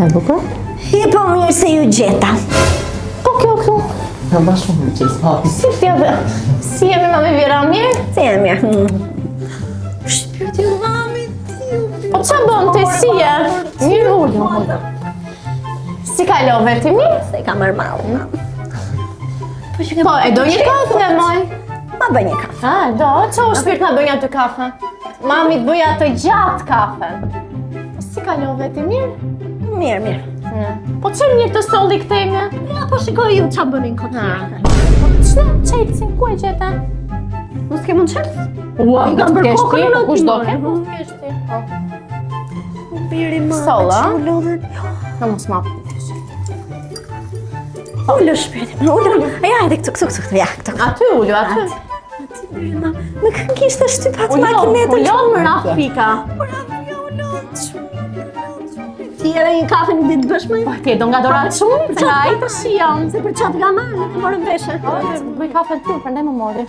E bukur? Po mirë se ju gjeta. Po kjo këtu. Në ma shumë më qësë papi. Si t'jave? Si jemi mami Vjera mirë? Si jam mirë. Shpirti mami ti. Po që bën të si je? Mirë ullë. Si kalove ti mirë? Se ka mërë malë. Po, e do një kafe, moj? Ma bëj një kafe. A, do, që u shpirt nga bënja të kafe? Mami të bëja të gjatë kafe. Si kalove ti mirë? Mirë. Po që mirë të stolli këtejme? Ja, po shikoj ju qa bënin këtë. Që qelësin, ku e gjete? Mos ke mund qelës? Ua, I kam bërë kokën në kush do timore. ke? Kush keshti? Biri ma. Sola? Që u lodhen. Në mos ma. Ullë shpirti. Ullë. Ja, edhe këtu. Ja, këtu. Aty ullu, aty. Biri ma. Më kanë kishtë shtypat Ullon makinetën. më raf pika. Ti edhe një kafe në ditë bësh më? Po, ti do nga dorat shumë, të laj të shion. Se për qatë nga marë, në morën veshe. Bëj kafe të tu, për ndaj më mori.